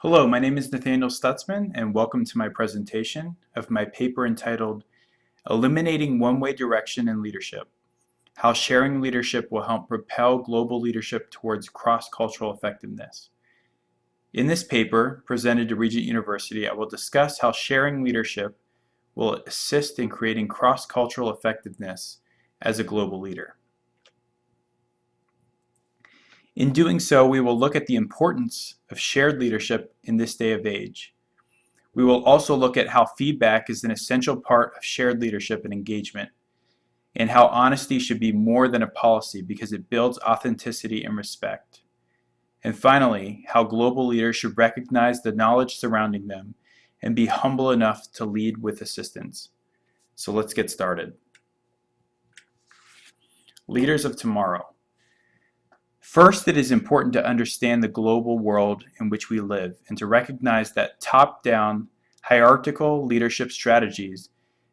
Hello, my name is Nathaniel Stutzman, and welcome to my presentation of my paper entitled Eliminating One-Way Direction in Leadership: How Sharing Leadership Will Help Propel Global Leadership Towards Cross-Cultural Effectiveness. In this paper, presented to Regent University, I will discuss how sharing leadership will assist in creating cross-cultural effectiveness as a global leader. In doing so, we will look at the importance of shared leadership in this day of age. We will also look at how feedback is an essential part of shared leadership and engagement, and how honesty should be more than a policy because it builds authenticity and respect. And finally, how global leaders should recognize the knowledge surrounding them and be humble enough to lead with assistance. So let's get started. Leaders of tomorrow. First, it is important to understand the global world in which we live and to recognize that top-down, hierarchical leadership strategies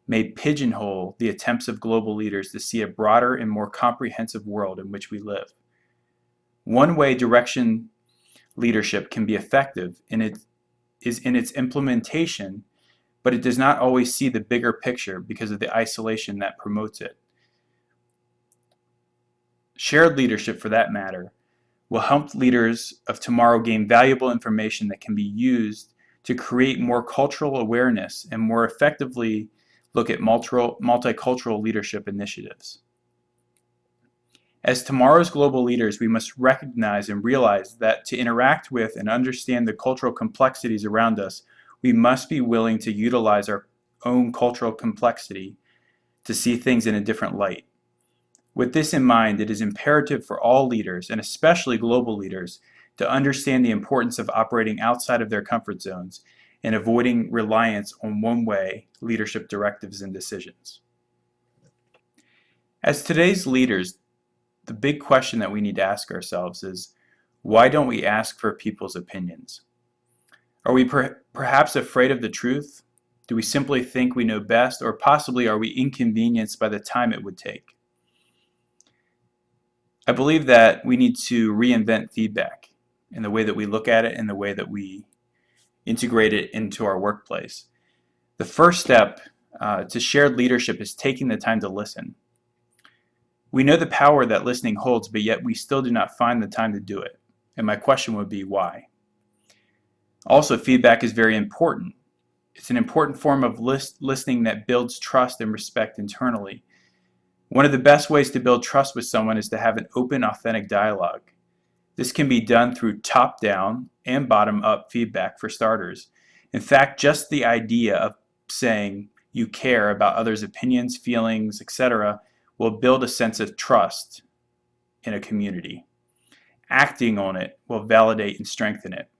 may pigeonhole the attempts of global leaders to see a broader and more comprehensive world in which we live. One-way direction leadership can be effective in its implementation, but it does not always see the bigger picture because of the isolation that promotes it. Shared leadership, for that matter, will help leaders of tomorrow gain valuable information that can be used to create more cultural awareness and more effectively look at multicultural leadership initiatives. As tomorrow's global leaders, we must recognize and realize that to interact with and understand the cultural complexities around us, we must be willing to utilize our own cultural complexity to see things in a different light. With this in mind, it is imperative for all leaders, and especially global leaders, to understand the importance of operating outside of their comfort zones and avoiding reliance on one-way leadership directives and decisions. As today's leaders, the big question that we need to ask ourselves is, why don't we ask for people's opinions? Are we perhaps afraid of the truth? Do we simply think we know best, or possibly are we inconvenienced by the time it would take? I believe that we need to reinvent feedback in the way that we look at it and the way that we integrate it into our workplace. The first step to shared leadership is taking the time to listen. We know the power that listening holds, but yet we still do not find the time to do it. And my question would be, why? Also, feedback is very important. It's an important form of listening that builds trust and respect internally. One of the best ways to build trust with someone is to have an open, authentic dialogue. This can be done through top-down and bottom-up feedback for starters. In fact, just the idea of saying you care about others' opinions, feelings, etc. will build a sense of trust in a community. Acting on it will validate and strengthen it.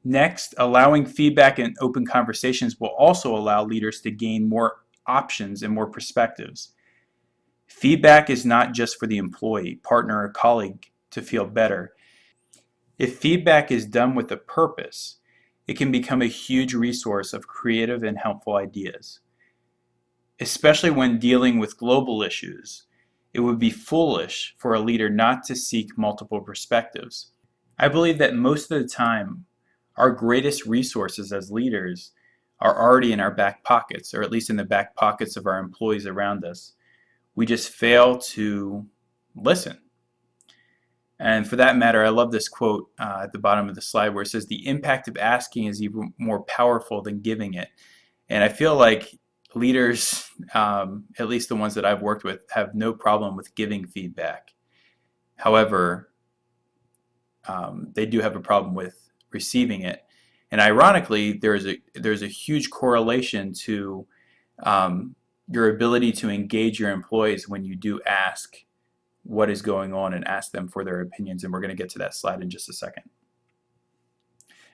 Next, allowing feedback and open conversations will also allow leaders to gain more options and more perspectives. Feedback is not just for the employee, partner, or colleague to feel better. If feedback is done with a purpose, it can become a huge resource of creative and helpful ideas. Especially when dealing with global issues, it would be foolish for a leader not to seek multiple perspectives. I believe that most of the time, our greatest resources as leaders are already in our back pockets, or at least in the back pockets of our employees around us. We just fail to listen. And for that matter, I love this quote at the bottom of the slide where it says, "The impact of asking is even more powerful than giving it." And I feel like leaders, at least the ones that I've worked with, have no problem with giving feedback. However, they do have a problem with receiving it. And ironically, there's a huge correlation to your ability to engage your employees when you do ask what is going on and ask them for their opinions. And we're going to get to that slide in just a second.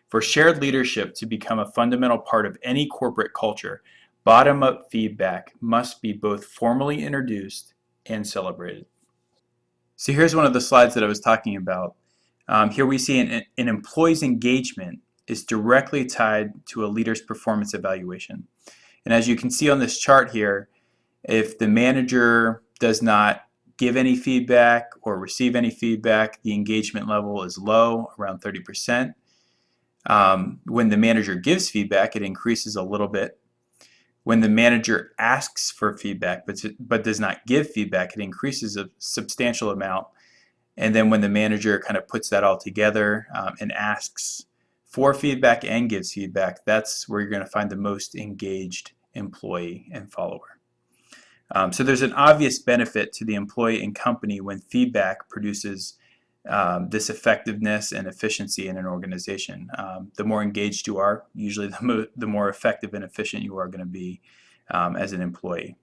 For shared leadership to become a fundamental part of any corporate culture, bottom-up feedback must be both formally introduced and celebrated. So here's one of the slides that I was talking about. Here we see an employee's engagement is directly tied to a leader's performance evaluation. And as you can see on this chart here, if the manager does not give any feedback or receive any feedback, the engagement level is low, around 30%. When the manager gives feedback, it increases a little bit. When the manager asks for feedback but does not give feedback, it increases a substantial amount. And then when the manager kind of puts that all together and asks for feedback and gives feedback, that's where you're going to find the most engaged employee and follower. So there's an obvious benefit to the employee and company when feedback produces this effectiveness and efficiency in an organization. The more engaged you are, usually the more effective and efficient you are going to be as an employee.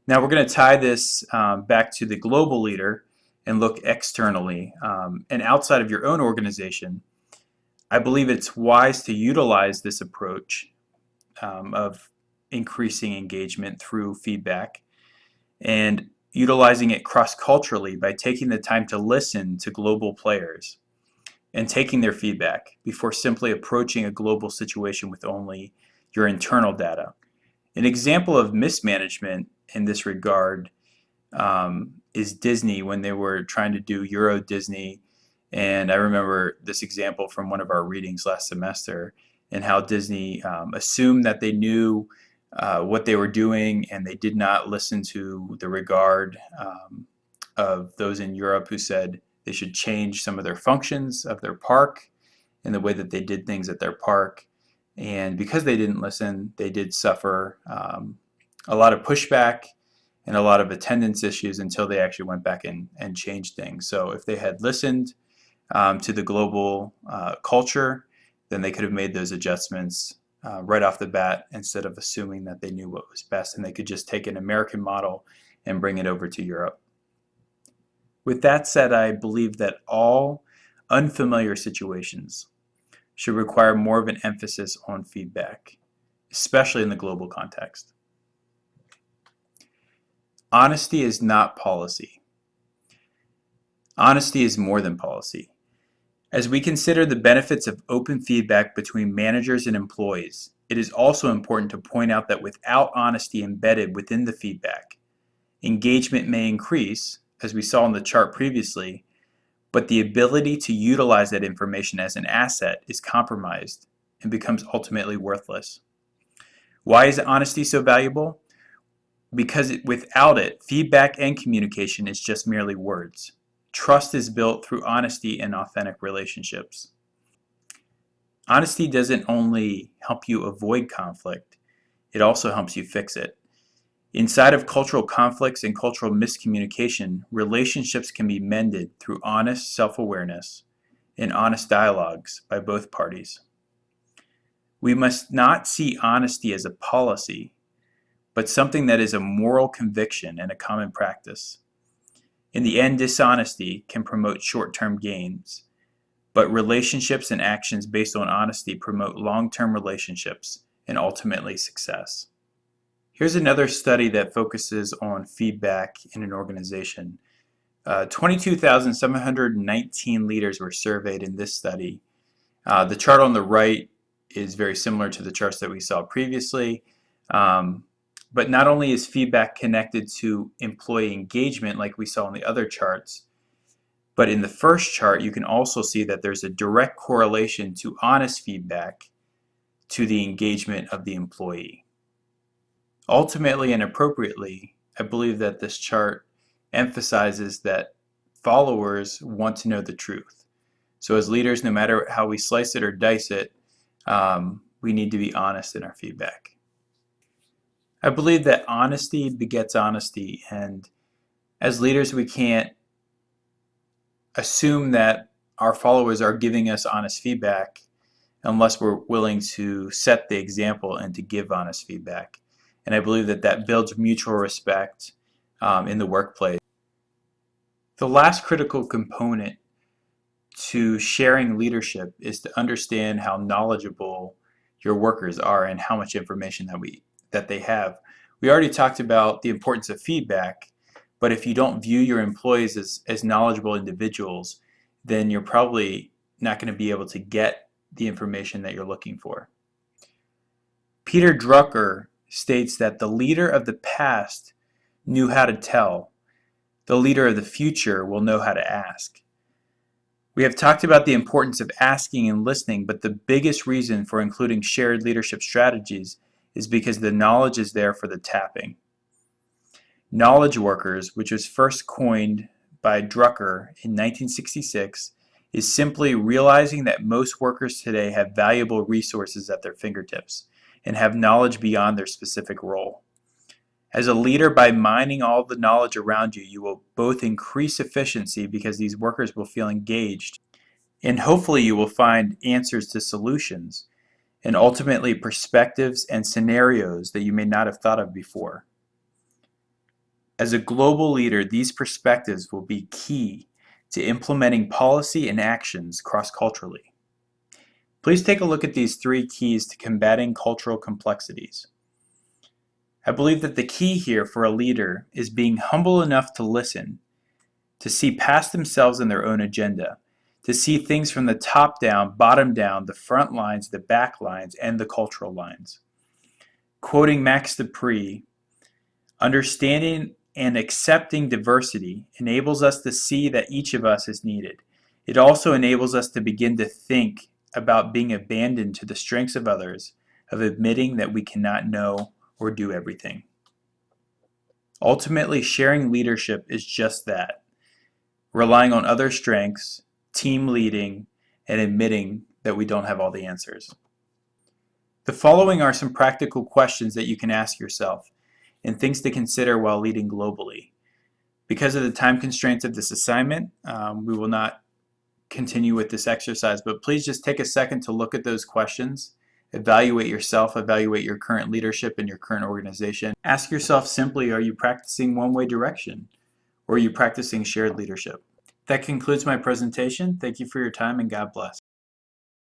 Now we're going to tie this back to the global leader and look externally and outside of your own organization. I believe it's wise to utilize this approach of increasing engagement through feedback and utilizing it cross-culturally by taking the time to listen to global players and taking their feedback before simply approaching a global situation with only your internal data. An example of mismanagement in this regard is Disney when they were trying to do Euro Disney. And I remember this example from one of our readings last semester and how Disney assumed that they knew what they were doing, and they did not listen to the regard of those in Europe who said they should change some of their functions of their park and the way that they did things at their park. And because they didn't listen, they did suffer a lot of pushback and a lot of attendance issues until they actually went back and changed things. So if they had listened to the global culture, then they could have made those adjustments right off the bat instead of assuming that they knew what was best, and they could just take an American model and bring it over to Europe. With that said, I believe that all unfamiliar situations should require more of an emphasis on feedback, especially in the global context. Honesty is not policy. Honesty is more than policy. As we consider the benefits of open feedback between managers and employees, it is also important to point out that without honesty embedded within the feedback, engagement may increase, as we saw in the chart previously, but the ability to utilize that information as an asset is compromised and becomes ultimately worthless. Why is honesty so valuable? Because without it, feedback and communication is just merely words. Trust is built through honesty and authentic relationships. Honesty doesn't only help you avoid conflict, it also helps you fix it. Inside of cultural conflicts and cultural miscommunication, relationships can be mended through honest self-awareness and honest dialogues by both parties. We must not see honesty as a policy, but something that is a moral conviction and a common practice. In the end, dishonesty can promote short-term gains, but relationships and actions based on honesty promote long-term relationships and ultimately success. Here's another study that focuses on feedback in an organization. 22,719 leaders were surveyed in this study. The chart on the right is very similar to the charts that we saw previously. But not only is feedback connected to employee engagement like we saw in the other charts, but in the first chart you can also see that there's a direct correlation to honest feedback to the engagement of the employee. Ultimately and appropriately, I believe that this chart emphasizes that followers want to know the truth. So as leaders, no matter how we slice it or dice it, we need to be honest in our feedback. I believe that honesty begets honesty, and as leaders we can't assume that our followers are giving us honest feedback unless we're willing to set the example and to give honest feedback. And I believe that that builds mutual respect in the workplace. The last critical component to sharing leadership is to understand how knowledgeable your workers are and how much information that they have. We already talked about the importance of feedback, but if you don't view your employees as knowledgeable individuals, then you're probably not going to be able to get the information that you're looking for. Peter Drucker states that the leader of the past knew how to tell. The leader of the future will know how to ask. We have talked about the importance of asking and listening, but the biggest reason for including shared leadership strategies is because the knowledge is there for the tapping. Knowledge workers, which was first coined by Drucker in 1966, is simply realizing that most workers today have valuable resources at their fingertips and have knowledge beyond their specific role. As a leader, by mining all the knowledge around you, you will both increase efficiency because these workers will feel engaged, and hopefully you will find answers to solutions and ultimately perspectives and scenarios that you may not have thought of before. As a global leader, these perspectives will be key to implementing policy and actions cross-culturally. Please take a look at these 3 keys to combating cultural complexities. I believe that the key here for a leader is being humble enough to listen, to see past themselves and their own agenda, to see things from the top down, bottom down, the front lines, the back lines, and the cultural lines. Quoting Max Dupree, understanding and accepting diversity enables us to see that each of us is needed. It also enables us to begin to think about being abandoned to the strengths of others, of admitting that we cannot know or do everything. Ultimately, sharing leadership is just that, relying on other strengths, team leading, and admitting that we don't have all the answers. The following are some practical questions that you can ask yourself and things to consider while leading globally. Because of the time constraints of this assignment, we will not continue with this exercise, but please just take a second to look at those questions. Evaluate yourself, evaluate your current leadership and your current organization. Ask yourself simply, are you practicing one-way direction, or are you practicing shared leadership? That concludes my presentation. Thank you for your time, and God bless.